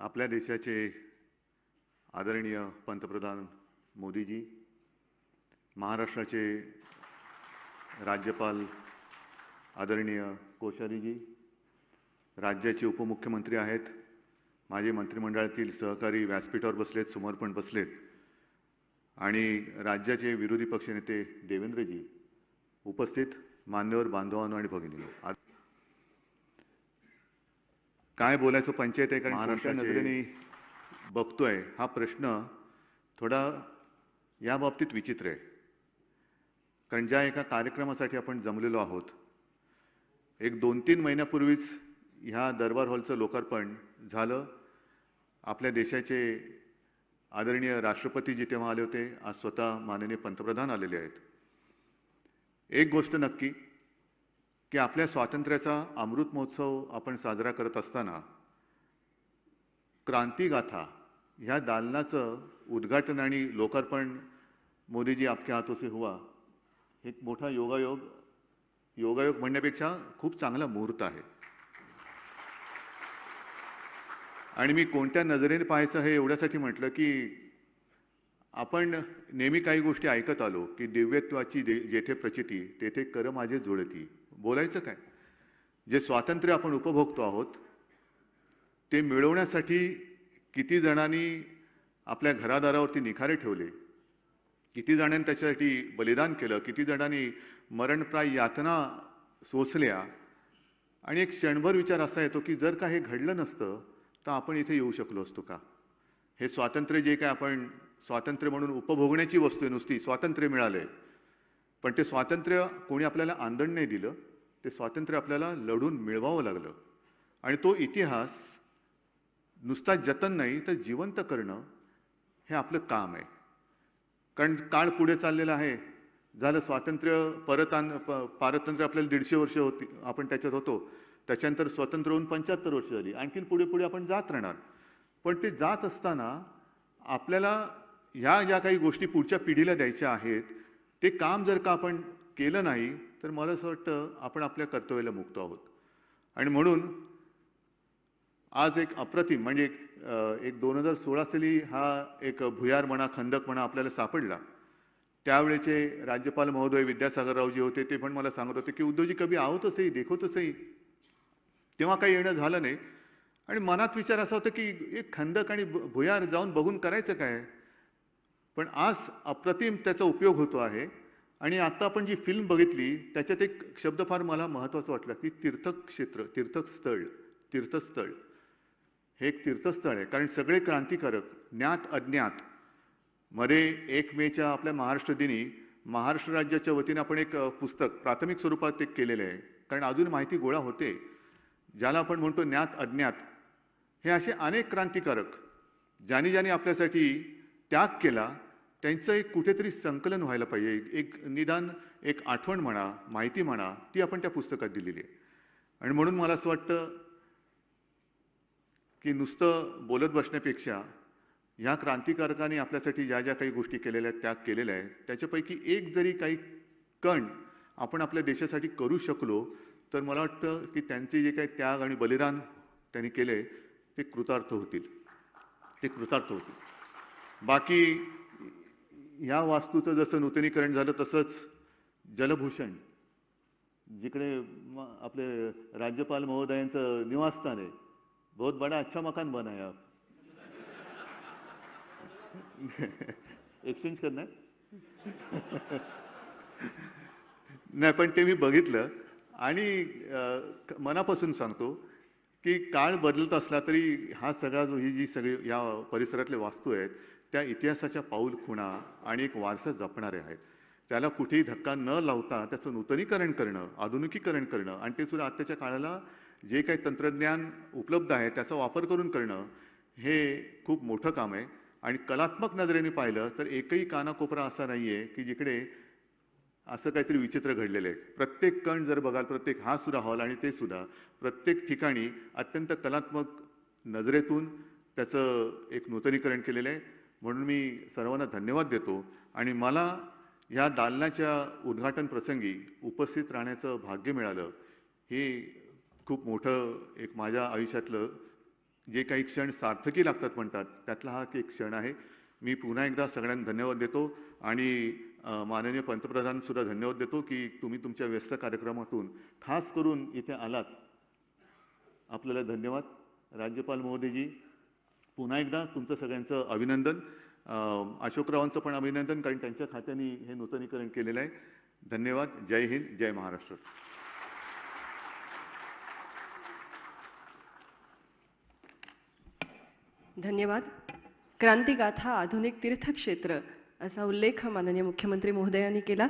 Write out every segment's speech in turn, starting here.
आपल्या देशाचे आदरणीय पंतप्रधान मोदीजी, महाराष्ट्राचे राज्यपाल आदरणीय कोश्यारीजी, राज्याचे उपमुख्यमंत्री आहेत, माझे मंत्रिमंडळातील सहकारी व्यासपीठावर बसलेत, समोर पण बसलेत, आणि राज्याचे विरोधी पक्षनेते देवेंद्रजी, उपस्थित मान्यवर बांधवांनो आणि भगिनींनो, काय बोलायचं पंचायत आहे कारण महाराष्ट्र नजरेने बघतोय हा प्रश्न थोडा या बाबतीत विचित्र आहे. कारण ज्या एका कार्यक्रमासाठी आपण जमलेलो आहोत, एक 2-3 महिन्यापूर्वीच ह्या दरबार हॉलचं लोकार्पण झालं. आपल्या देशाचे आदरणीय राष्ट्रपतीजी तेव्हा आले होते, आज स्वतः माननीय पंतप्रधान आलेले आहेत. एक गोष्ट नक्की की आपल्या स्वातंत्र्याचा अमृत महोत्सव आपण साजरा करत असताना क्रांतिगाथा ह्या दालनाचं उद्घाटन आणि लोकार्पण मोदीजी आपके हाथों से हुआ, एक मोठा योगायोग म्हणण्यापेक्षा खूप चांगला मुहूर्त आहे. आणि मी कोणत्या नजरेने पाहायचं हे एवढ्यासाठी म्हटलं की आपण नेहमी काही गोष्टी ऐकत आलो की दिव्यत्वाची जेथे प्रचिती तेथे कर माझे जुळती. बोलायचं काय, जे स्वातंत्र्य आपण उपभोगतो आहोत ते मिळवण्यासाठी किती जणांनी आपल्या घरादारावरती निखारे ठेवले, किती जणांनी त्याच्यासाठी बलिदान केलं, किती जणांनी मरणप्राय यातना सोसल्या. आणि एक क्षणभर विचार असा येतो की जर का हे घडलं नसतं तर आपण इथे येऊ शकलो असतो का. हे स्वातंत्र्य जे काय आपण स्वातंत्र्य म्हणून उपभोगण्याची वस्तू आहे, नुसती स्वातंत्र्य मिळालंय, पण ते स्वातंत्र्य कोणी आपल्याला आंदण नाही दिलं, ते स्वातंत्र्य आपल्याला लढून मिळवावं लागलं. आणि तो इतिहास नुसता जतन नाही तर जिवंत करणं हे आपलं काम आहे. कारण काळ पुढे चाललेला आहे. झालं स्वातंत्र्य पारतंत्र्य आपल्याला 150 वर्ष होती, आपण त्याच्यात होतो. त्याच्यानंतर स्वतंत्र होऊन 75 वर्ष झाली. आणखीन पुढे पुढे आपण जात राहणार. पण ते जात असताना आपल्याला ह्या ज्या काही गोष्टी पुढच्या पिढीला द्यायच्या आहेत ते काम जर का आपण केलं नाही तर मला असं वाटतं आपण आपल्या कर्तव्याला मुक्त आहोत. आणि म्हणून आज एक अप्रतिम म्हणजे एक 2016 साली हा एक भुयार म्हणा खंदक म्हणा आपल्याला सापडला. त्यावेळेचे राज्यपाल महोदय विद्यासागररावजी होते, ते पण मला सांगत होते की उद्धवजी कभी आओ तो सही, देखो तो सही. तेव्हा काही येणं झालं नाही. आणि मनात विचार असा होता की एक खंदक आणि भुयार जाऊन बघून करायचं काय. पण आज अप्रतिम त्याचा उपयोग होतो आहे. आणि आता आपण जी फिल्म बघितली त्याच्यात एक शब्द फार मला महत्त्वाचा वाटला की तीर्थक्षेत्र, तीर्थस्थळ. हे एक तीर्थस्थळ आहे. कारण सगळे क्रांतिकारक ज्ञात अज्ञात मध्ये 1 मेच्या आपल्या महाराष्ट्र दिनी महाराष्ट्र राज्याच्या वतीने आपण एक पुस्तक प्राथमिक स्वरूपात एक केलेलं आहे. कारण अजून माहिती गोळा होते, ज्याला आपण म्हणतो ज्ञात अज्ञात. हे असे अनेक क्रांतिकारक ज्यांनी आपल्यासाठी त्याग केला त्यांचं एक कुठेतरी संकलन व्हायला पाहिजे. एक निदान एक आठवण म्हणा, माहिती म्हणा, ती आपण त्या पुस्तकात दिलेली आहे. आणि म्हणून मला असं वाटतं की नुसतं बोलत बसण्यापेक्षा ह्या क्रांतिकारकांनी आपल्यासाठी ज्या ज्या काही गोष्टी केलेल्या आहेत, त्याग केलेला आहे, त्याच्यापैकी एक जरी काही कण आपण आपल्या देशासाठी करू शकलो तर मला वाटतं की त्यांचे जे काही त्याग आणि बलिदान त्यांनी केले ते कृतार्थ होतील. बाकी ह्या वास्तूचं जसं नूतनीकरण झालं तसंच जलभूषण जिकडे आपले राज्यपाल महोदयांचं निवासस्थान आहे, बहुत बड़ा अच्छा मकान बना है. आप एक्सचेंज करणार नाही, पण ते मी बघितलं आणि मनापासून सांगतो की काळ बदलत असला तरी हा सगळा ही जी सगळी या परिसरातले वास्तू आहेत त्या इतिहासाच्या पाऊल खुणा आणि एक वारसा जपणारे आहेत. त्याला कुठेही धक्का न लावता त्याचं नूतनीकरण करणं, आधुनिकीकरण करणं आणि ते सुद्धा आत्ताच्या काळाला जे काही तंत्रज्ञान उपलब्ध आहे त्याचा वापर करून करणं हे खूप मोठं काम आहे. आणि कलात्मक नजरेने पाहिलं तर एकही कानाकोपरा असा नाहीये की जिकडे असं काहीतरी विचित्र घडलेलं आहे. प्रत्येक कण जर बघाल, प्रत्येक हा सुद्धा हॉल आणि ते सुद्धा प्रत्येक ठिकाणी अत्यंत कलात्मक नजरेतून त्याचं एक नूतनीकरण केलेलं आहे. म्हणून मी सर्वांना धन्यवाद देतो. आणि मला या दालनाच्या उद्घाटन प्रसंगी उपस्थित राहण्याचं भाग्य मिळालं हे खूप मोठं एक माझ्या आयुष्यातलं जे काही क्षण सार्थकी लागतात म्हणतात त्यातला हा एक क्षण आहे. मी पुन्हा एकदा सगळ्यांना धन्यवाद देतो आणि माननीय पंतप्रधान सुद्धा धन्यवाद देतो की तुम्ही तुमच्या व्यस्त कार्यक्रमातून खास करून इथे आलात. आपल्याला धन्यवाद. राज्यपाल महोदयजी, पुन्हा एकदा तुमचं सगळ्यांचं अभिनंदन. अशोकरावांचं पण अभिनंदन, कारण त्यांच्या खात्याने हे नूतनीकरण केलेलं आहे. धन्यवाद. जय हिंद, जय महाराष्ट्र. धन्यवाद. क्रांतिगाथा आधुनिक तीर्थक्षेत्र असा उल्लेख माननीय मुख्यमंत्री महोदयांनी केला.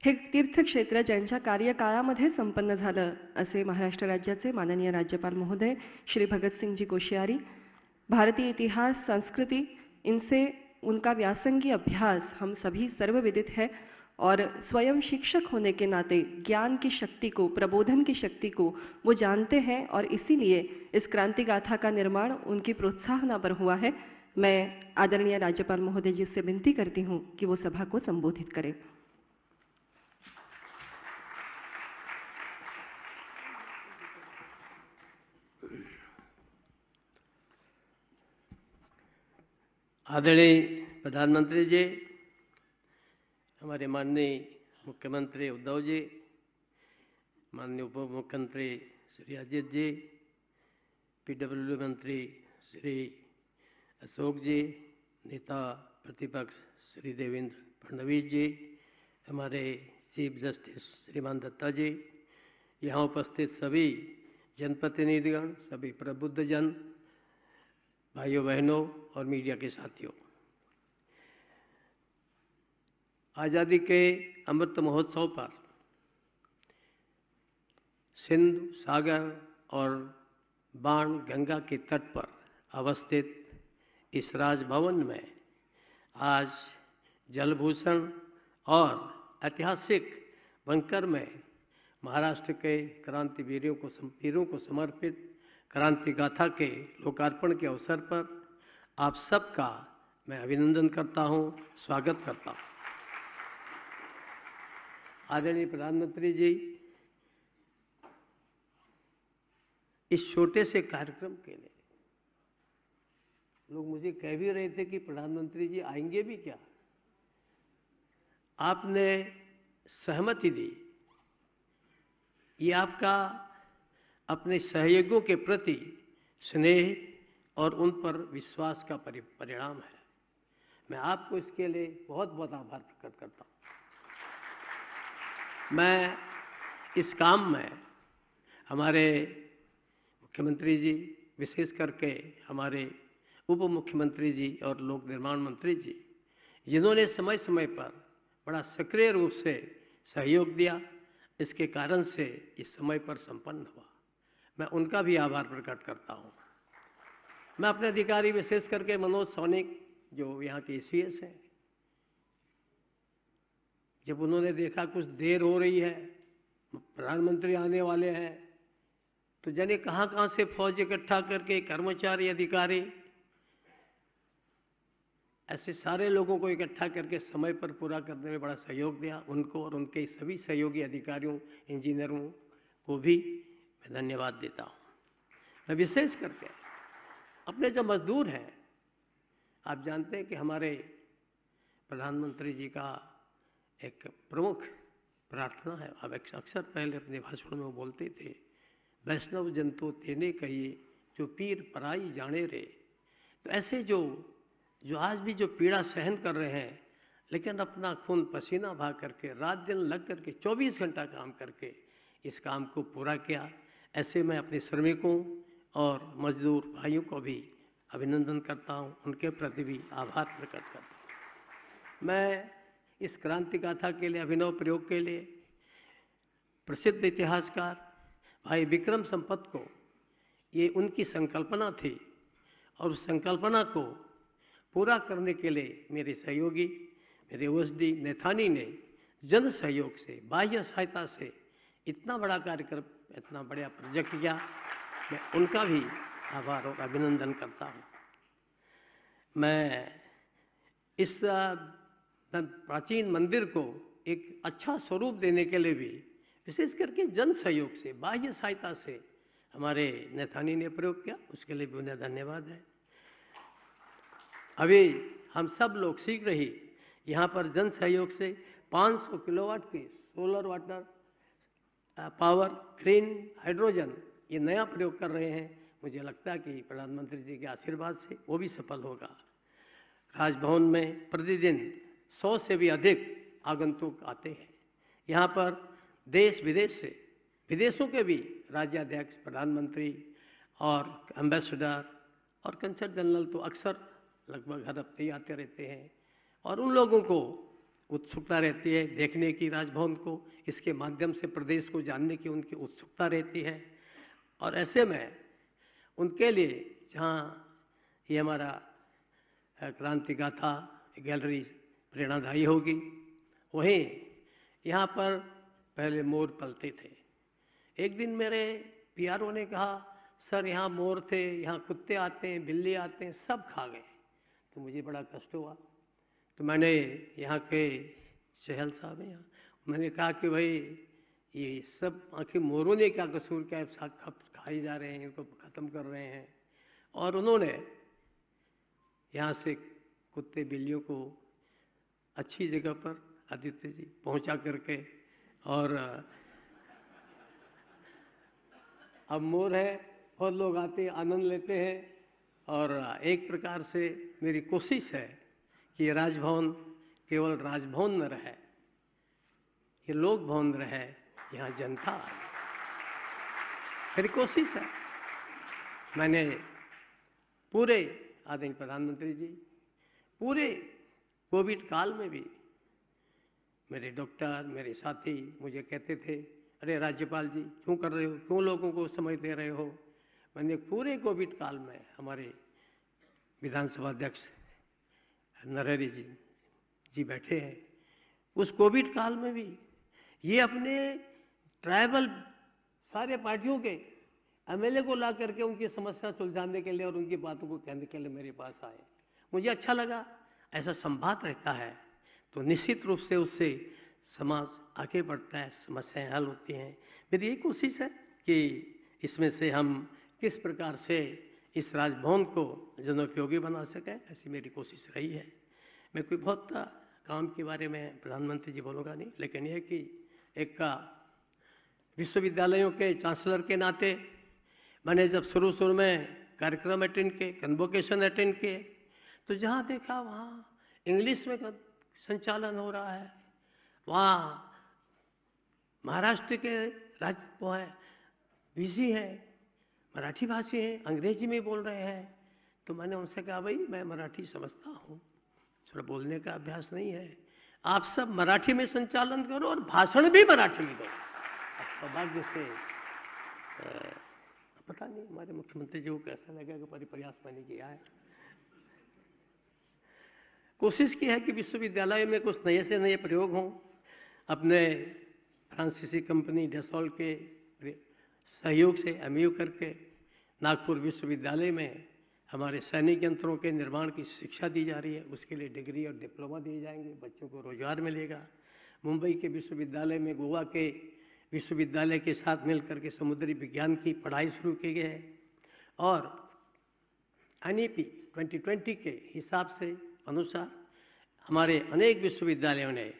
हे तीर्थक्षेत्र ज्यांच्या कार्यकाळामध्ये संपन्न झालं असे महाराष्ट्र राज्याचे माननीय राज्यपाल महोदय श्री भगतसिंहजी कोश्यारी. भारतीय इतिहास संस्कृति इनसे उनका व्यासंगी अभ्यास हम सभी सर्वविदित है और स्वयं शिक्षक होने के नाते ज्ञान की शक्ति को, प्रबोधन की शक्ति को वो जानते हैं और इसीलिए इस क्रांति गाथा का निर्माण उनकी प्रोत्साहना पर हुआ है. मैं आदरणीय राज्यपाल महोदय जी से विनती करती हूँ कि वो सभा को संबोधित करें. आदरणीय प्रधानमंत्री जी, हमारे माननीय मुख्यमंत्री उद्धव जी, माननीय उप मुख्यमंत्री श्री अजित जी, पीडब्ल्यू मंत्री श्री अशोक जी, नेता प्रतिपक्ष श्री देवेंद्र फडणवीस जी, हमारे चीफ जस्टिस श्रीमान दत्ता जी, यहाँ उपस्थित सभी जनप्रतिनिधिगण, सभी प्रबुद्धजन, भाइयों बहनों और मीडिया के साथियों, आज़ादी के अमृत महोत्सव पर सिंधु सागर और बाण गंगा के तट पर अवस्थित इस राजभवन में आज जलभूषण और ऐतिहासिक बंकर में महाराष्ट्र के क्रांतिवीरों को समर्पित क्रांति गाथा के लोकार्पण के अवसर पर आप सबका मैं अभिनंदन करता हूं, स्वागत करता हूं. आदरणीय प्रधानमंत्री जी, इस छोटे से कार्यक्रम के लिए लोग मुझे कह भी रहे थे कि प्रधानमंत्री जी आएंगे भी क्या. आपने सहमति दी. ये आपका अपने सहयोगियों के प्रति स्नेह और उन पर विश्वास का परिणाम है. मैं आपको इसके लिए बहुत बहुत आभार प्रकट करता हूं. मैं इस काम में हमारे मुख्यमंत्री जी, विशेष करके हमारे उप मुख्यमंत्री जी और लोक निर्माण मंत्री जी, जिन्होंने समय समय पर बड़ा सक्रिय रूप से सहयोग दिया, इसके कारण से इस समय पर संपन्न हुआ, मैं उनका भी आभार प्रकट करता हूं. मैं अपने अधिकारी विशेष करके मनोज सोनिक, जो यहाँ के एसवीएस हैं, जब उन्होंने देखा कुछ देर हो रही है, प्रधानमंत्री आने वाले हैं, तो जाने कहां से फौज इकट्ठा करके कर्मचारी, अधिकारी, ऐसे सारे लोगों को इकट्ठा करके समय पर पूरा करने में बड़ा सहयोग दिया. उनको और उनके सभी सहयोगी अधिकारियों, इंजीनियरों को भी मैं धन्यवाद देता हूं. मैं विशेष करके अपने जो मजदूर हैं, आप जानते हैं कि हमारे प्रधानमंत्री जी का एक प्रमुख प्रार्थना है. अब अक्सर पहले अपने भाषण में वो बोलते थे, वैष्णव जन तो तेने कहिए जो पीर पराई जाने रे. तो ऐसे जो आज भी जो पीड़ा सहन कर रहे हैं, लेकिन अपना खून पसीना बहा करके, रात दिन लग करके, 24 घंटा काम करके इस काम को पूरा किया, ऐसे मैं अपने श्रमिकों और मजदूर भाइयों को भी अभिनंदन करता हूं, उनके प्रति भी आभार प्रकट करता हूं. मैं इस क्रांति गाथा के लिए, अभिनव प्रयोग के लिए प्रसिद्ध इतिहासकार भाई विक्रम संपत को, ये उनकी संकल्पना थी और उस संकल्पना को पूरा करने के लिए मेरे सहयोगी, मेरे ओएसडी नेथानी ने जन सहयोग से, बाह्य सहायता से इतना बड़ा कार्यक्रम, इतना बड़ा प्रोजेक्ट किया. मैं उनका भी आभार और अभिनंदन करता हूं. मैं इस प्राचीन मंदिर को एक अच्छा स्वरूप देने के लिए भी विशेष करके जन सहयोग से, बाह्य सहायता से हमारे नेतानी ने प्रयोग किया, उसके लिए भी उन्हें धन्यवाद है। अभी हम सब लोग शीघ्र ही यहाँ पर जन सहयोग से 500 किलोवाट की solar water power green hydrogen ये नया प्रयोग कर रहे हैं। मुझे लगता है कि प्रधानमंत्री जी के आशीर्वाद से वो भी सफल होगा। राजभवन में प्रतिदिन 100 से भी अधिक आगंतुक आते हैं। यहाँ पर देश विदेश से, विदेशों के भी राज्याध्यक्ष, प्रधानमंत्री और एम्बेसडर और कंसल जनरल तो अक्सर लगभग हर हफ्ते ही आते रहते हैं और उन लोगों को उत्सुकता रहती है देखने की राजभवन को, इसके माध्यम से प्रदेश को जानने की उनकी उत्सुकता रहती है। और ऐसे में उनके लिए जहाँ ये हमारा क्रांति गाथा गैलरी प्रेरणादायी होगी, वहीं यहाँ पर पहले मोर पलते थे। एक दिन मेरे पीआरओ ने कहा, सर यहाँ मोर थे, यहाँ कुत्ते आते हैं, बिल्ली आते हैं, सब खा गए। तो मुझे बड़ा कष्ट हुआ। तो मैंने यहाँ के चहल साहब हैं, मैंने कहा कि भाई ये सब आखिर मोरों ने क्या कसूर किया, खाई जा रहे हैं, इनको ख़त्म कर रहे हैं। और उन्होंने यहाँ से कुत्ते बिल्लियों को अच्छी जगह पर आदित्य जी पहुँचा करके, और अब मोर है, बहुत लोग आते हैं, आनंद लेते हैं। और एक प्रकार से मेरी कोशिश है कि ये राजभवन केवल राजभवन न रहे, ये लोक भवन रहे, यहाँ जनता आए। मेरी कोशिश है। मैंने पूरे आदरणीय प्रधानमंत्री जी, पूरे कोविड काल में भी मेरे डॉक्टर, मेरे साथी मुझे कहते थे, अरे राज्यपाल जी क्यों कर रहे हो, क्यों लोगों को समय दे रहे हो। मैंने पूरे कोविड काल में, हमारे विधानसभा अध्यक्ष नरहरि जी बैठे हैं, उस कोविड काल में भी ये अपने ट्राइबल सारे पार्टियों के एमएलए को ला करके उनकी समस्या सुलझाने के लिए और उनकी बातों को कहने के लिए मेरे पास आए। मुझे अच्छा लगा। ऐसा संवाद रहता है तो निश्चित रूप से उससे समाज आगे बढ़ता है, समस्याएं हल होती हैं। मेरी ये कोशिश है कि इसमें से हम किस प्रकार से इस राजभवन को जनोपयोगी बना सकें, ऐसी मेरी कोशिश रही है। मैं कोई बहुत काम के बारे में प्रधानमंत्री जी बोलूँगा नहीं, लेकिन यह कि एक विश्वविद्यालयों के चांसलर के नाते मैंने जब शुरू में कार्यक्रम अटेंड किए, कन्वोकेशन अटेंड किए, तो जहाँ देखा वहाँ इंग्लिश में संचालन हो रहा है। वहाँ महाराष्ट्र के राज्य वो है बीसी है, मराठी भाषी हैं, अंग्रेजी में बोल रहे हैं। तो मैंने उनसे कहा, भाई मैं मराठी समझता हूँ, थोड़ा बोलने का अभ्यास नहीं है, आप सब मराठी में संचालन करो और भाषण भी मराठी में दो। सौभाग्य से पता नहीं हमारे मुख्यमंत्री जी को कैसा लगेगा, पर प्रयास मैंने किया है। कोशिश की है कि विश्वविद्यालय में कुछ नए से नए प्रयोग हों। अपने फ्रांसीसी कंपनी डसॉल्ट के सहयोग से एमयू करके नागपुर विश्वविद्यालय में हमारे सैनिक यंत्रों के निर्माण की शिक्षा दी जा रही है। उसके लिए डिग्री और डिप्लोमा दिए जाएंगे, बच्चों को रोजगार मिलेगा। मुंबई के विश्वविद्यालय में गोवा के विश्वविद्यालय के साथ मिलकर के समुद्री विज्ञान की पढ़ाई शुरू की गई है। और NEP 2020 के हिसाब से अनुसार हमारे अनेक विश्वविद्यालयों ने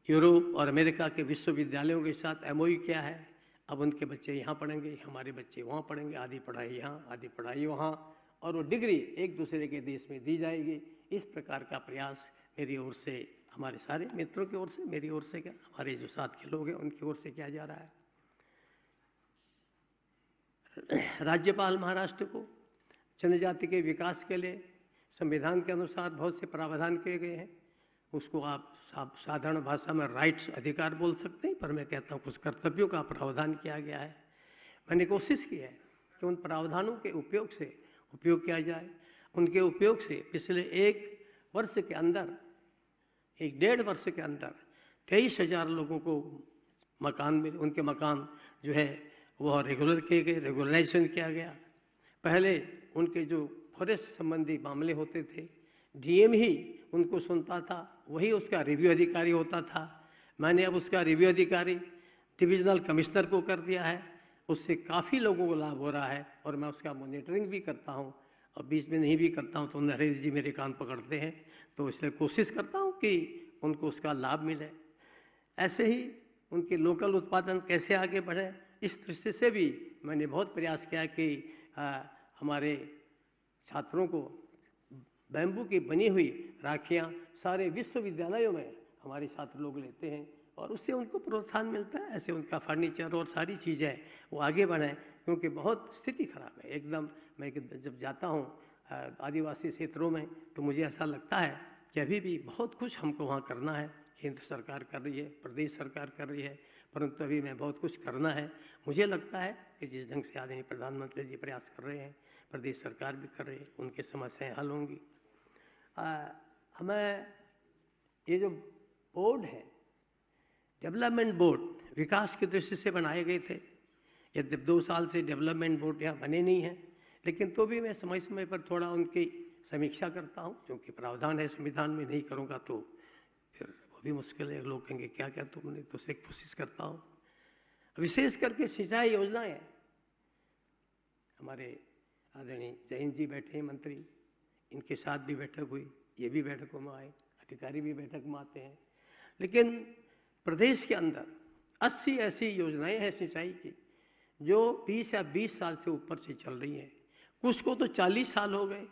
यूरोप और अमेरिका के विश्वविद्यालयों के साथ MOU किया है। अब उनके बच्चे यहाँ पढ़ेंगे, हमारे बच्चे वहाँ पढ़ेंगे, आधी पढ़ाई यहाँ, आधी पढ़ाई वहाँ, और वो डिग्री एक दूसरे के देश में दी जाएगी। इस प्रकार का प्रयास मेरी ओर से, हमारे सारे मित्रों की ओर से, मेरी ओर से क्या, हमारे जो साथ के लोग हैं उनकी ओर से किया जा रहा है। राज्यपाल महाराष्ट्र को जनजाति के विकास के लिए संविधान के अनुसार बहुत से प्रावधान किए गए हैं। उसको आप साधारण भाषा में राइट्स, अधिकार बोल सकते हैं, पर मैं कहता हूँ कुछ कर्तव्यों का प्रावधान किया गया है। मैंने कोशिश की है कि उन प्रावधानों के उपयोग से उपयोग किया जाए। उनके उपयोग से पिछले 1 वर्ष के अंदर, 1.5 वर्ष के अंदर 23,000 लोगों को मकान मिले। उनके मकान जो है वह रेगुलर किए गए, रेगुलराइजेशन किया गया। पहले उनके जो फॉरेस्ट संबंधी मामले होते थे, DM ही उनको सुनता था, वही उसका रिव्यू अधिकारी होता था। मैंने अब उसका रिव्यू अधिकारी डिविजनल कमिश्नर को कर दिया है। उससे काफ़ी लोगों को लाभ हो रहा है और मैं उसका मॉनिटरिंग भी करता हूँ और बीच में नहीं भी करता हूँ तो नरेंद्र जी मेरे कान पकड़ते हैं, तो इसलिए कोशिश करता हूँ कि उनको उसका लाभ मिले। ऐसे ही उनके लोकल उत्पादन कैसे आगे बढ़े, इस दृष्टि से भी मैंने बहुत प्रयास किया कि हमारे छात्रों को बैम्बू की बनी हुई राखियाँ सारे विश्वविद्यालयों में हमारे छात्र लोग लेते हैं और उससे उनको प्रोत्साहन मिलता है। ऐसे उनका फर्नीचर और सारी चीज़ें वो आगे बढ़ें, क्योंकि बहुत स्थिति खराब है एकदम। मैं जब जाता हूँ आदिवासी क्षेत्रों में तो मुझे ऐसा लगता है कि अभी भी बहुत कुछ हमको वहाँ करना है। केंद्र सरकार कर रही है, प्रदेश सरकार कर रही है, परंतु अभी मैं बहुत कुछ करना है। मुझे लगता है कि जिस ढंग से आदरणीय प्रधानमंत्री जी प्रयास कर रहे हैं, प्रदेश सरकार भी कर रही है, उनकी समस्याएं हल होंगी। हमें ये जो बोर्ड है, डेवलपमेंट बोर्ड विकास की दृष्टि से बनाए गए थे। यदि 2 साल से डेवलपमेंट बोर्ड यहाँ बने नहीं हैं, लेकिन तो भी मैं समय समय पर थोड़ा उनकी समीक्षा करता हूँ, क्योंकि प्रावधान है संविधान में, नहीं करूँगा तो फिर वो भी मुश्किल है। लोग कहेंगे क्या क्या तुमने, तो उससे कोशिश करता हूँ। विशेष करके सिंचाई योजनाएं, हमारे आदरणीय जैन जी बैठे हैं मंत्री, इनके साथ भी बैठक हुई, ये भी बैठकों में आए, अधिकारी भी बैठक में आते हैं। लेकिन प्रदेश के अंदर 80 ऐसी योजनाएं हैं सिंचाई की जो 20 या 20 साल से ऊपर से चल रही हैं। कुछ को तो 40 साल हो गए,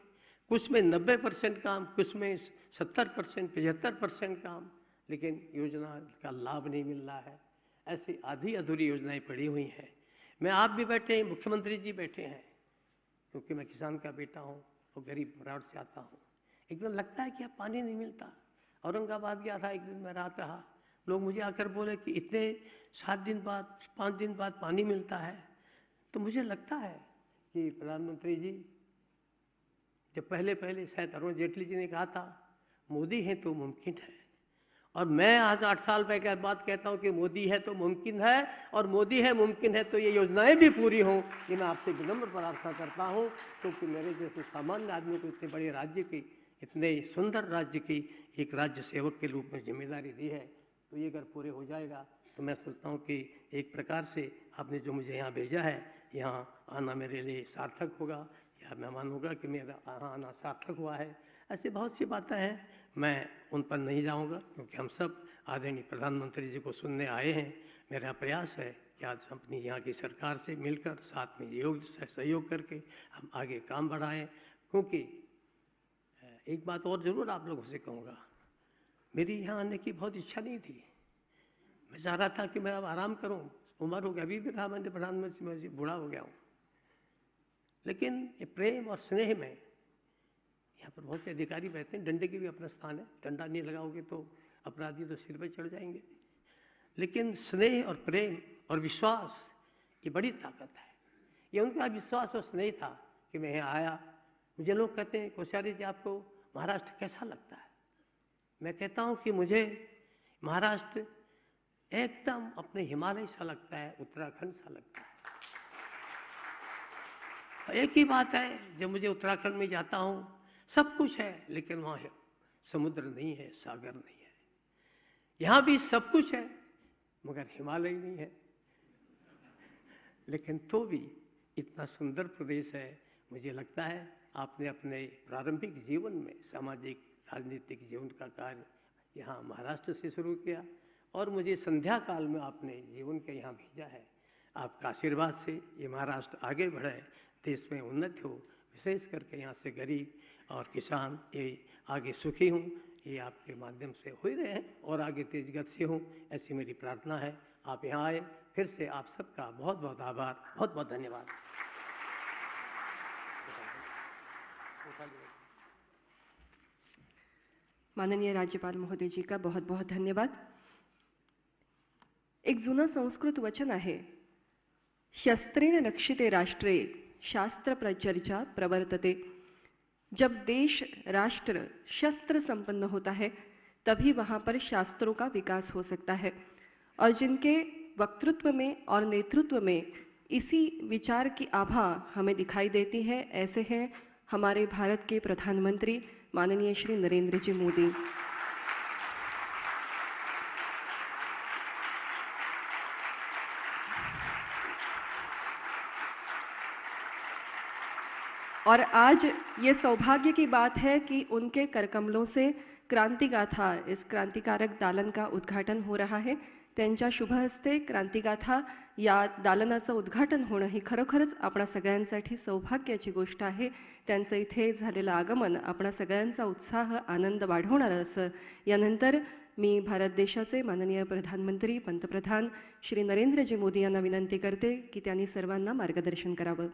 कुछ में 90% काम, कुछ में 70%, 75% काम, लेकिन योजना का लाभ नहीं मिल रहा है। ऐसी आधी अधूरी योजनाएं पड़ी हुई हैं। मैं, आप भी बैठे हैं, मुख्यमंत्री जी बैठे हैं, क्योंकि मैं किसान का बेटा हूँ और गरीब परिवार से आता हूँ। एकदम लगता है कि अब पानी नहीं मिलता। औरंगाबाद गया था, एक दिन मैं रात रहा, लोग मुझे आकर बोले कि इतने 7 दिन बाद 5 दिन बाद पानी मिलता है। तो मुझे लगता है कि प्रधानमंत्री जी, जब पहले पहले शायद अरुण जेटली जी ने कहा था मोदी है तो मुमकिन है, और मैं आज 8 साल पहले बात कहता हूं कि मोदी है तो मुमकिन है, और मोदी है मुमकिन है तो ये योजनाएं भी पूरी हों। ये मैं आपसे विनम्र प्रार्थना करता हूं, क्योंकि मेरे जैसे सामान्य आदमी को इतने बड़े राज्य की, इतने सुंदर राज्य की एक राज्य सेवक के रूप में जिम्मेदारी दी है, तो ये अगर पूरे हो जाएगा तो मैं सोचता हूँ कि एक प्रकार से आपने जो मुझे यहाँ भेजा है, यहाँ आना मेरे लिए सार्थक होगा, या मैं मानूंगा कि मेरा यहाँ आना सार्थक हुआ है। ऐसी बहुत सी बातें हैं, मैं उन पर नहीं जाऊंगा, क्योंकि हम सब आदरणीय प्रधानमंत्री जी को सुनने आए हैं। मेरा प्रयास है कि आज अपनी यहाँ की सरकार से मिलकर साथ में सहयोग करके हम आगे काम बढ़ाएं। क्योंकि एक बात और ज़रूर आप लोगों से कहूँगा, मेरी यहाँ आने की बहुत इच्छा नहीं थी। मैं चाह रहा था कि मैं अब आराम करूँ, उम्र हो गया, अभी भी कहा मैंने प्रधानमंत्री, मैं बूढ़ा हो गया हूँ। लेकिन ये प्रेम और स्नेह में, यहाँ पर बहुत से अधिकारी बैठते हैं, डंडे की भी अपना स्थान है, डंडा नहीं लगाओगे तो अपराधी तो सिर पे चढ़ जाएंगे। लेकिन स्नेह और प्रेम और विश्वास, ये बड़ी ताकत है। ये उनका विश्वास और स्नेह था कि मैं यहाँ आया। मुझे लोग कहते हैं कोश्यारी जी आपको महाराष्ट्र कैसा लगता है? मैं कहता हूँ कि मुझे महाराष्ट्र एकदम अपने हिमालय सा लगता है, उत्तराखंड सा लगता है। एक ही बात है, जब मुझे उत्तराखंड में जाता हूँ सब कुछ है, लेकिन वहाँ समुद्र नहीं है, सागर नहीं है। यहाँ भी सब कुछ है मगर हिमालय नहीं है। लेकिन तो भी इतना सुंदर प्रदेश है। मुझे लगता है आपने अपने प्रारंभिक जीवन में सामाजिक राजनीतिक जीवन का कार्य यहाँ महाराष्ट्र से शुरू किया, और मुझे संध्या काल में आपने जीवन के यहाँ भेजा है। आपका आशीर्वाद से ये महाराष्ट्र आगे बढ़े, देश में उन्नति हो, विशेष करके यहाँ से गरीब और किसान ये आगे सुखी हों, ये आपके माध्यम से हो ही रहे हैं और आगे तेज गति से हों, ऐसी मेरी प्रार्थना है। आप यहाँ आए, फिर से आप सबका बहुत बहुत आभार, बहुत बहुत धन्यवाद। माननीय राज्यपाल महोदय जी का बहुत बहुत धन्यवाद। एक जुनं संस्कृत वचन आहे, शस्त्रेण रक्षिते राष्ट्रे शास्त्र प्रचर्चा प्रवर्तते। जब देश राष्ट्र शस्त्र संपन्न होता है तभी वहां पर शास्त्रों का विकास हो सकता है, और जिनके वक्तृत्व में और नेतृत्व में इसी विचार की आभा हमें दिखाई देती है, ऐसे हैं हमारे भारत के प्रधानमंत्री माननीय श्री नरेंद्र जी मोदी। और आज ये सौभाग्य की बात है कि उनके करकमलों से क्रांती गाथा, इस क्रांतिकारक दालन का उद्घाटन हो रहा है. त्यांच्या शुभ हस्ते क्रांतिगाथा या दालनाचं उद्घाटन होणं ही खरोखरच आपणा सगळ्यांसाठी सौभाग्याची गोष्ट आहे. त्यांचं इथे झालेलं आगमन आपणा सगळ्यांचा उत्साह, आनंद वाढवणारं असं. यानंतर मी भारत देशाचे माननीय प्रधानमंत्री, पंतप्रधान श्री नरेंद्रजी मोदी यांना विनंती करते की त्यांनी सर्वांना मार्गदर्शन करावं.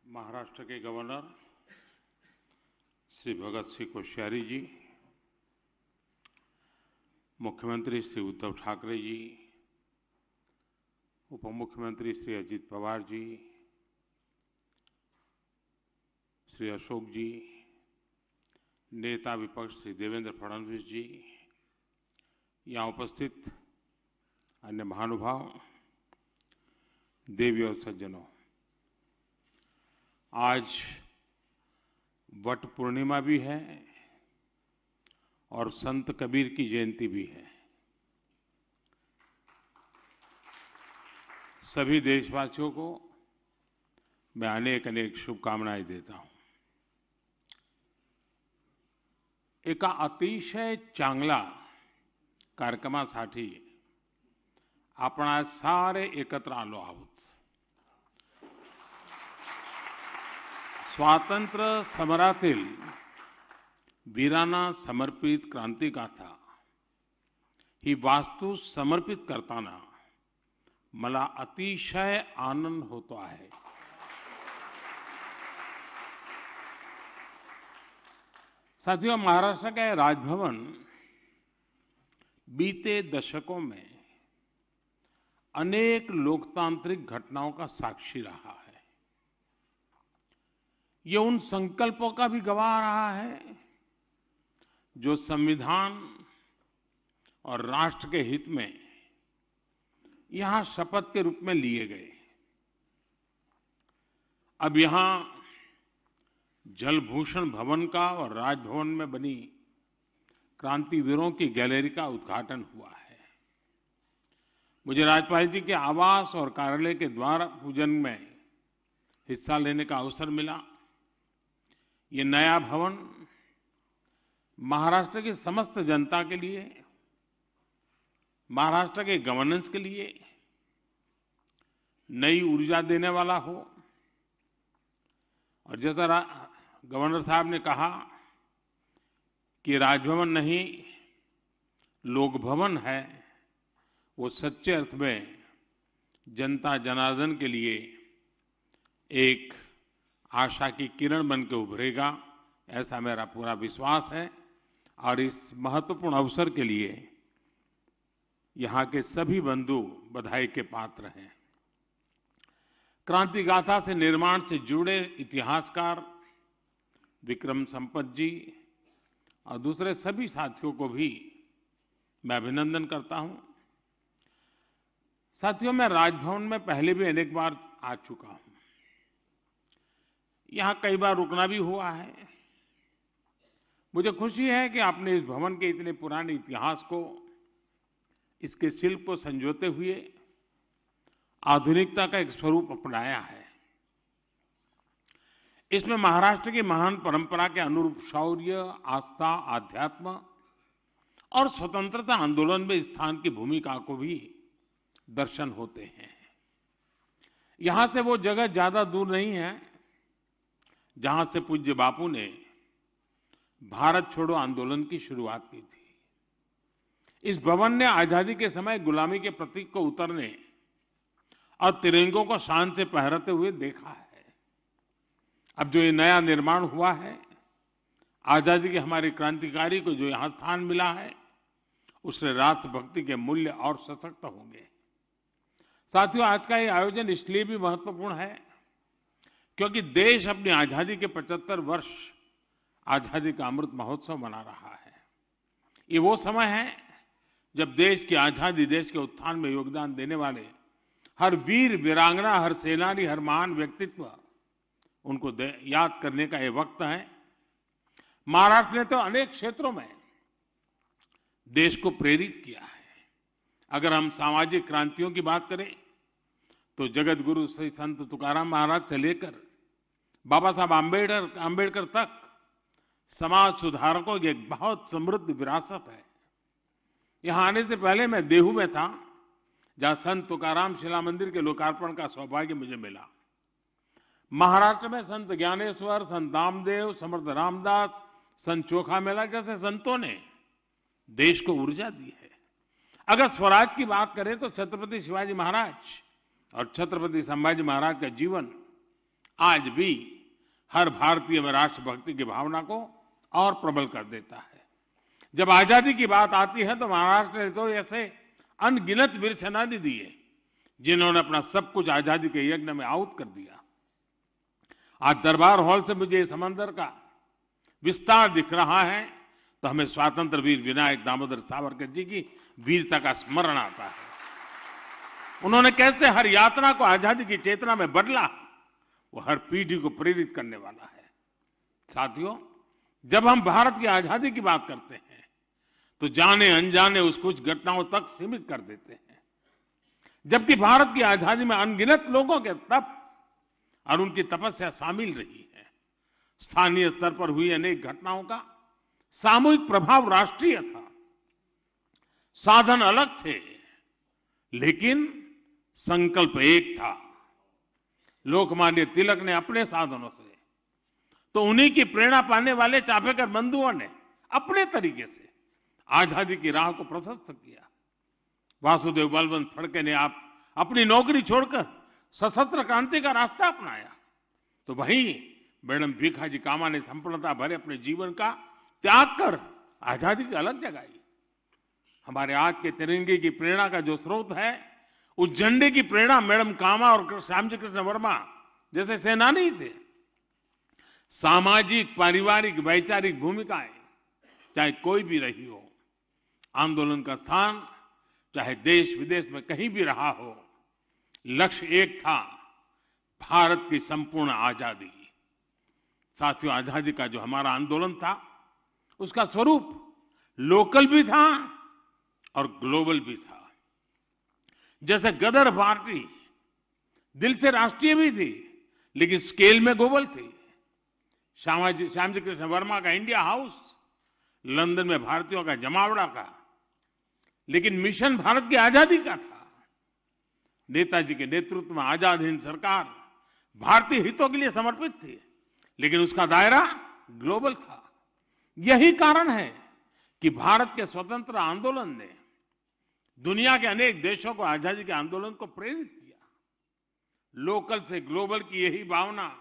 महाराष्ट्र के गवर्नर श्री भगत सिंह कोश्यारी जी, मुख्यमंत्री श्री उद्धव ठाकरे जी, उप मुख्यमंत्री श्री अजित पवार जी, श्री अशोक जी, नेता विपक्ष श्री देवेंद्र फडणवीस जी, यहाँ उपस्थित अन्य महानुभाव, देवी और सज्जनों, आज वट पूर्णिमा भी है और संत कबीर की जयंती भी है. सभी देशवासियों को मैं अनेक अनेक शुभकामनाएं देता हूं. एका अतिशय चांगला कार्यक्रमासाठी आपण आज सारे एकत्र आलो आहोत. स्वातंत्र्य समरातील वीरांना समर्पित क्रांतिगाथा ही वास्तू समर्पित करताना मला अतिशय आनंद होतो आहे. साथियों, महाराष्ट्र का राजभवन बीते दशकों में अनेक लोकतांत्रिक घटनाओं का साक्षी रहा है. ये उन संकल्पों का भी गवाह रहा है जो संविधान और राष्ट्र के हित में यहां शपथ के रूप में लिए गए. अब यहां जलभूषण भवन का और राजभवन में बनी क्रांतिवीरों की गैलरी का उद्घाटन हुआ है. मुझे राज्यपाल जी के आवास और कार्यालय के द्वार पूजन में हिस्सा लेने का अवसर मिला. ये नया भवन महाराष्ट्र की समस्त जनता के लिए, महाराष्ट्र के गवर्नेंस के लिए नई ऊर्जा देने वाला हो. और जैसा गवर्नर साहब ने कहा कि राजभवन नहीं लोक भवन है, वो सच्चे अर्थ में जनता जनार्दन के लिए एक आशा की किरण बन के उभरेगा, ऐसा मेरा पूरा विश्वास है. और इस महत्वपूर्ण अवसर के लिए यहां के सभी बंधु बधाई के पात्र हैं. क्रांति गाथा से निर्माण से जुड़े इतिहासकार विक्रम संपत जी और दूसरे सभी साथियों को भी मैं अभिनंदन करता हूं. साथियों, मैं राजभवन में पहले भी अनेक बार आ चुका हूं. यहां कई बार रुकना भी हुआ है. मुझे खुशी है कि आपने इस भवन के इतने पुराने इतिहास को, इसके शिल्प को संजोते हुए आधुनिकता का एक स्वरूप अपनाया है. इसमें महाराष्ट्र की महान परंपरा के अनुरूप शौर्य, आस्था, आध्यात्म और स्वतंत्रता आंदोलन में स्थान की भूमिका को भी दर्शन होते हैं. यहां से वो जगह ज्यादा दूर नहीं है जहां से पूज्य बापू ने भारत छोड़ो आंदोलन की शुरुआत की थी. इस भवन ने आजादी के समय गुलामी के प्रतीक को उतरने और तिरंगों को शान से फहराते हुए देखा है. अब जो ये नया निर्माण हुआ है, आजादी के हमारे क्रांतिकारी को जो यहां स्थान मिला है, उससे राष्ट्रभक्ति के मूल्य और सशक्त होंगे. साथियों, आज का ये आयोजन इसलिए भी महत्वपूर्ण है क्योंकि देश अपनी आजादी के 75 वर्ष आजादी का अमृत महोत्सव मना रहा है. ये वो समय है जब देश की आजादी, देश के उत्थान में योगदान देने वाले हर वीर वीरांगना, हर सेनानी, हर महान व्यक्तित्व, उनको याद करने का ये वक्त है. महाराष्ट्र ने तो अनेक क्षेत्रों में देश को प्रेरित किया है। अगर हम सामाजिक क्रांतियों की बात करें तो जगत गुरु श्री संत तुकाराम महाराज से लेकर बाबा साहब आम्बेडकर तक समाज सुधारकों की एक बहुत समृद्ध विरासत है। यहां आने से पहले मैं देहू में था, जहां संत तुकाराम शिला मंदिर के लोकार्पण का सौभाग्य मुझे मिला। महाराष्ट्र में संत ज्ञानेश्वर, संत नामदेव, समर्थ रामदास, संत चोखा मेला जैसे संतों ने देश को ऊर्जा दी है। अगर स्वराज की बात करें तो छत्रपति शिवाजी महाराज और छत्रपति संभाजी महाराज का जीवन आज भी हर भारतीय में राष्ट्रभक्ति की भावना को और प्रबल कर देता है। जब आजादी की बात आती है तो महाराष्ट्र ने तो ऐसे अनगिनत वीर सेनानी दिए जिन्होंने अपना सब कुछ आजादी के यज्ञ में आहुत कर दिया। आज दरबार हॉल से मुझे इस समंदर का विस्तार दिख रहा है तो हमें स्वतंत्र वीर विनायक दामोदर सावरकर जी की वीरता का स्मरण आता है। उन्होंने कैसे हर यातना को आजादी की चेतना में बदला, वो हर पीढ़ी को प्रेरित करने वाला है। साथियों, जब हम भारत की आजादी की बात करते हैं तो जाने अनजाने उस कुछ घटनाओं तक सीमित कर देते हैं, जबकि भारत की आजादी में अनगिनत लोगों के तप और उनकी तपस्या शामिल रही है। स्थानीय स्तर पर हुई अनेक घटनाओं का सामूहिक प्रभाव राष्ट्रीय था। साधन अलग थे लेकिन संकल्प एक था। लोकमान्य तिलक ने अपने साधनों से, तो उन्हीं की प्रेरणा पाने वाले चापेकर बंधुओं ने अपने तरीके से आजादी की राह को प्रशस्त किया। वासुदेव बलवंत फड़के ने आप अपनी नौकरी छोड़कर सशस्त्र क्रांति का रास्ता अपनाया, तो वहीं मैडम भीखाजी कामा ने संपूर्णता भरे अपने जीवन का त्याग कर आजादी की अलग जगाई। हमारे आज के तिरंगे की प्रेरणा का जो स्रोत है, उस झंडे की प्रेरणा मैडम कामा और श्यामजी कृष्ण वर्मा जैसे सेनानी थे। सामाजिक, पारिवारिक, वैचारिक भूमिकाएं चाहे कोई भी रही हो, आंदोलन का स्थान चाहे देश विदेश में कहीं भी रहा हो, लक्ष्य एक था, भारत की संपूर्ण आजादी। साथियों, आजादी का जो हमारा आंदोलन था उसका स्वरूप लोकल भी था और ग्लोबल भी था। जैसे गदर पार्टी दिल से राष्ट्रीय भी थी लेकिन स्केल में ग्लोबल थी। श्यामजी कृष्ण वर्मा का इंडिया हाउस लंदन में भारतीयों का जमावड़ा का, लेकिन मिशन भारत की आजादी का था। नेताजी के नेतृत्व में आजाद हिंद सरकार भारतीय हितों के लिए समर्पित थी, लेकिन उसका दायरा ग्लोबल था। यही कारण है कि भारत के स्वतंत्र आंदोलन ने दुनिया के अनेक देशों को आजादी के आंदोलन को प्रेरित किया। लोकल से ग्लोबल की यही भावना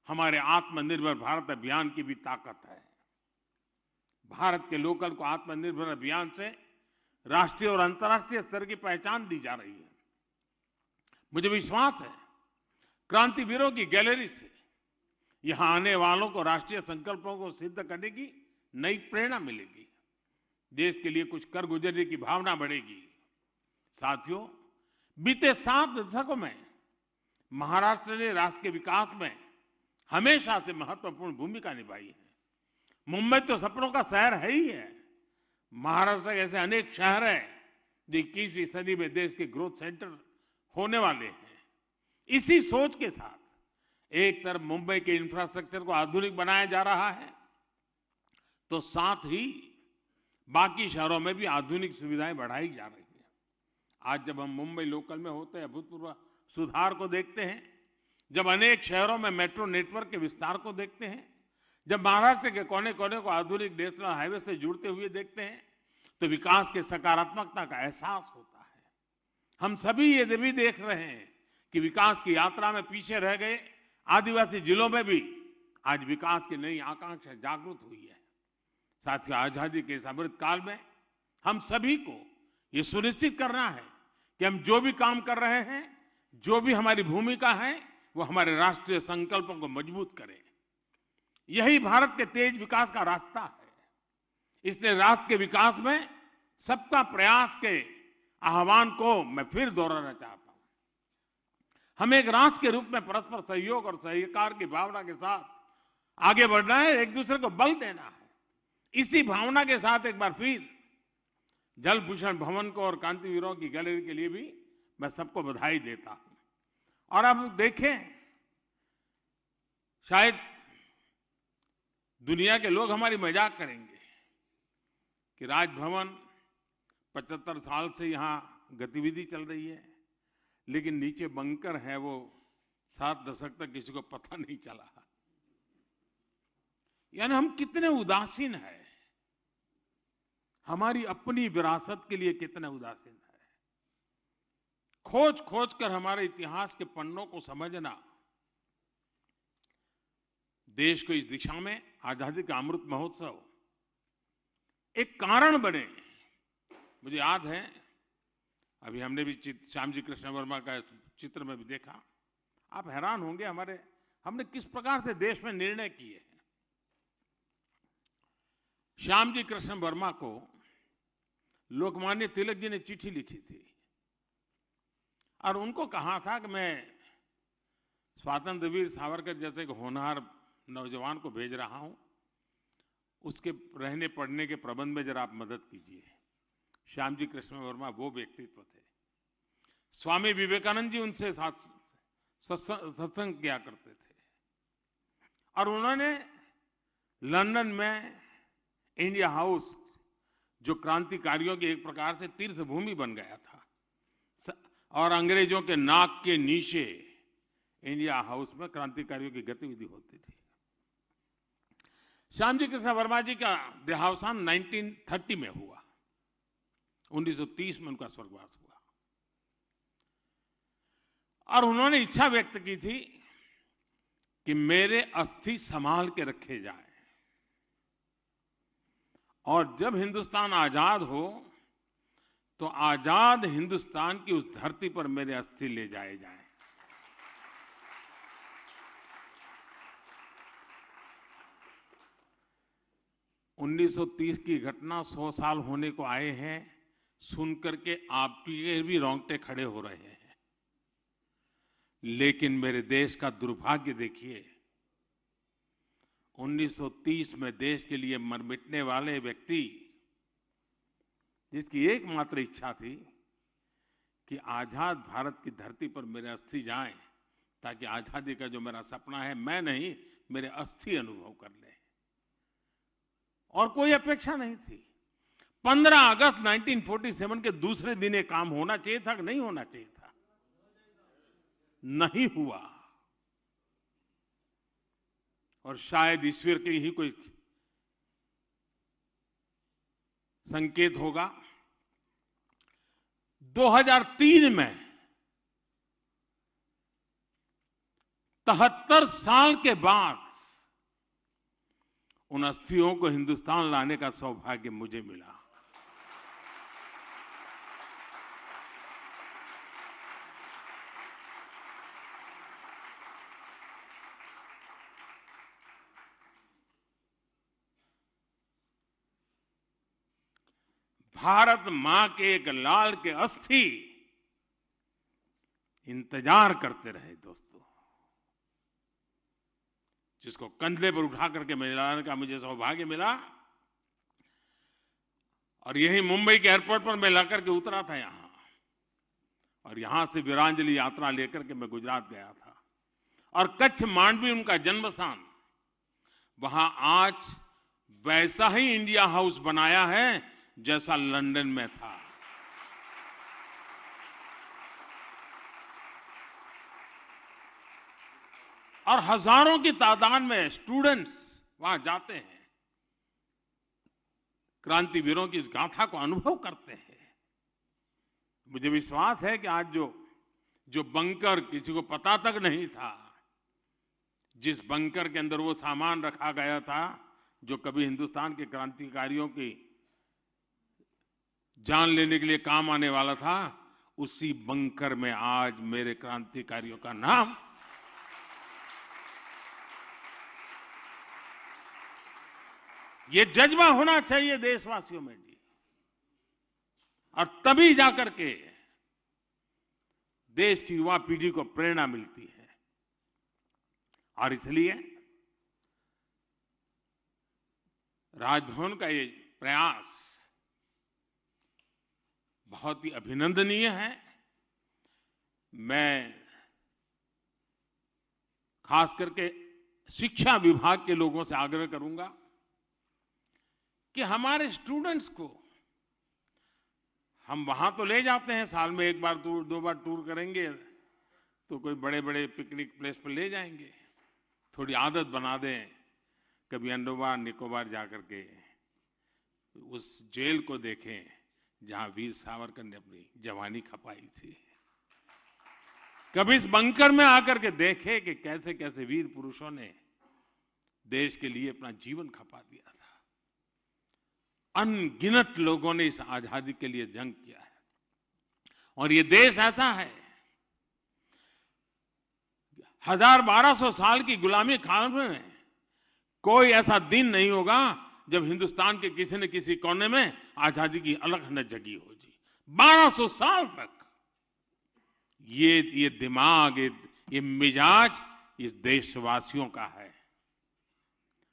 हमारे आत्मनिर्भर भारत अभियान की भी ताकत है। भारत के लोकल को आत्मनिर्भर अभियान से राष्ट्रीय और अंतर्राष्ट्रीय स्तर की पहचान दी जा रही है। मुझे विश्वास है क्रांतिवीरों की गैलरी से यहां आने वालों को राष्ट्रीय संकल्पों को सिद्ध करने की नई प्रेरणा मिलेगी। देश के लिए कुछ कर गुजरने की भावना बढ़ेगी। साथियों, बीते 7 दशकों में महाराष्ट्र ने राष्ट्र के विकास में हमेशा से महत्वपूर्ण भूमिका निभाई है। मुंबई तो सपनों का शहर है ही है। महाराष्ट्र के ऐसे अनेक शहर हैं जो 21वीं सदी में देश के ग्रोथ सेंटर होने वाले हैं। इसी सोच के साथ एक तरफ मुंबई के इंफ्रास्ट्रक्चर को आधुनिक बनाया जा रहा है, तो साथ ही बाकी शहरों में भी आधुनिक सुविधाएं बढ़ाई जा रही है। आज जब हम मुंबई लोकल में होते हैं, अभूतपूर्व सुधार को देखते हैं, जब अनेक शहरों में मेट्रो नेटवर्क के विस्तार को देखते हैं, जब महाराष्ट्र के कोने कोने को आधुनिक नेशनल हाईवे से जुड़ते हुए देखते हैं, तो विकास के सकारात्मकता का एहसास होता है। हम सभी ये भी देख रहे हैं कि विकास की यात्रा में पीछे रह गए आदिवासी जिलों में भी आज विकास की नई आकांक्षा जागृत हुई है। साथियों, आजादी के इस अमृत काल में हम सभी को ये सुनिश्चित करना है कि हम जो भी काम कर रहे हैं, जो भी हमारी भूमिका है, वो हमारे राष्ट्रीय संकल्पों को मजबूत करें। यही भारत के तेज विकास का रास्ता है। इसलिए राष्ट्र के विकास में सबका प्रयास के आह्वान को मैं फिर दोहराना चाहता हूं। हम एक राष्ट्र के रूप में परस्पर सहयोग और सहकार की भावना के साथ आगे बढ़ना है, एक दूसरे को बल देना है। इसी भावना के साथ एक बार फिर जल भूषण भवन को और क्रांतिवीरों की गैलरी के लिए भी मैं सबको बधाई देता हूं। और अब देखें, शायद दुनिया के लोग हमारी मजाक करेंगे कि राजभवन 75 साल से यहां गतिविधि चल रही है, लेकिन नीचे बंकर है वो 7 दशक तक किसी को पता नहीं चला। यानी हम कितने उदासीन हैं, हमारी अपनी विरासत के लिए कितने उदासीन है। खोज खोज कर हमारे इतिहास के पन्नों को समझना देश को इस दिशा में आजादी का अमृत महोत्सव एक कारण बने। मुझे याद है, अभी हमने भी श्याम जी कृष्ण वर्मा का चित्र में भी देखा, आप हैरान होंगे हमने किस प्रकार से देश में निर्णय किए हैं। श्याम जी कृष्ण वर्मा को लोकमान्य तिलक जी ने चिट्ठी लिखी थी और उनको कहा था कि मैं स्वातंत्र वीर सावरकर जैसे एक होनहार नौजवान को भेज रहा हूं, उसके रहने पढ़ने के प्रबंध में जरा आप मदद कीजिए। श्याम जी कृष्ण वर्मा वो व्यक्तित्व थे। स्वामी विवेकानंद जी उनसे साथ सत्संग किया करते थे और उन्होंने लंदन में इंडिया हाउस, जो क्रांतिकारियों की एक प्रकार से तीर्थ भूमि बन गया था, और अंग्रेजों के नाक के नीचे इंडिया हाउस में क्रांतिकारियों की गतिविधि होती थी। श्याम जी कृष्ण वर्मा जी का देहावसान 1930 में हुआ, 1930 में उनका स्वर्गवास हुआ और उन्होंने इच्छा व्यक्त की थी कि मेरे अस्थि संभाल के रखे जाए और जब हिंदुस्तान आजाद हो तो आजाद हिंदुस्तान की उस धरती पर मेरे अस्थि ले जाए जाएं। उन्नीस 1930 की घटना 100 साल होने को आए हैं, सुनकर के आपके भी रोंगटे खड़े हो रहे हैं। लेकिन मेरे देश का दुर्भाग्य देखिए, 1930 में देश के लिए मर मिटने वाले व्यक्ति, जिसकी एकमात्र इच्छा थी कि आजाद भारत की धरती पर मेरे अस्थि जाएं ताकि आजादी का जो मेरा सपना है, मैं नहीं, मेरे अस्थि अनुभव कर ले, और कोई अपेक्षा नहीं थी। 15 अगस्त 1947 के दूसरे दिन ये काम होना चाहिए था कि नहीं होना चाहिए था? नहीं हुआ। और शायद ईश्वर के ही कोई संकेत होगा। 2003 में 73 साल के बाद उन अस्थियों को हिंदुस्तान लाने का सौभाग्य मुझे मिला। भारत मां के एक लाल के अस्थि इंतजार करते रहे दोस्तों, जिसको कंधे पर उठा करके मैं लाने का मुझे सौभाग्य मिला। और यही मुंबई के एयरपोर्ट पर मैं लाकर के उतरा था यहां, और यहां से वीरांजलि यात्रा लेकर के मैं गुजरात गया था। और कच्छ मांडवी उनका जन्म स्थान, वहां आज वैसा ही इंडिया हाउस बनाया है जैसा लंदन में था। और हजारों की तादाद में स्टूडेंट्स वहां जाते हैं, क्रांतिवीरों की इस गाथा को अनुभव करते हैं। मुझे विश्वास है कि आज जो बंकर किसी को पता तक नहीं था, जिस बंकर के अंदर वो सामान रखा गया था जो कभी हिंदुस्तान के क्रांतिकारियों की जान लेने के लिए काम आने वाला था, उसी बंकर में आज मेरे क्रांतिकारियों का नाम। ये जज्बा होना चाहिए देशवासियों में जी, और तभी जाकर के देश की युवा पीढ़ी को प्रेरणा मिलती है। और इसलिए राजभवन का ये प्रयास बहुत ही अभिनंदनीय है। मैं खास करके शिक्षा विभाग के लोगों से आग्रह करूंगा कि हमारे स्टूडेंट्स को हम वहां तो ले जाते हैं, साल में एक बार टूर, 2 बार टूर करेंगे तो कोई बड़े बड़े पिकनिक प्लेस पर ले जाएंगे, थोड़ी आदत बना दें, कभी अंडमान निकोबार जाकर के उस जेल को देखें जहां वीर सावरकर ने अपनी जवानी खपाई थी, कभी इस बंकर में आकर के देखें कि कैसे कैसे वीर पुरुषों ने देश के लिए अपना जीवन खपा दिया था। अनगिनत लोगों ने इस आजादी के लिए जंग किया है और ये देश ऐसा है, 1200 साल की गुलामी काल में कोई ऐसा दिन नहीं होगा जब हिंदुस्तान के किसी न किसी कोने में आजादी की अलग न जगी हो जी। 1200 साल तक ये दिमाग, ये मिजाज इस देशवासियों का है।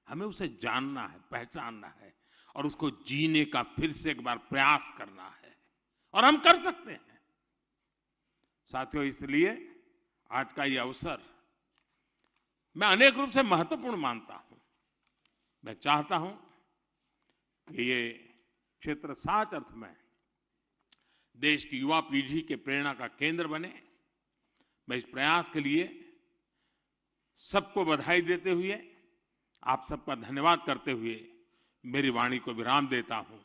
हमें उसे जानना है, पहचानना है और उसको जीने का फिर से एक बार प्रयास करना है और हम कर सकते हैं। साथियों, इसलिए आज का ये अवसर मैं अनेक रूप से महत्वपूर्ण मानता हूं। मैं चाहता हूं कि ये क्षेत्र सच अर्थ में देश की युवा पीढ़ी के प्रेरणा का केंद्र बने। मैं इस प्रयास के लिए सबको बधाई देते हुए, आप सबका धन्यवाद करते हुए मेरी वाणी को विराम देता हूं।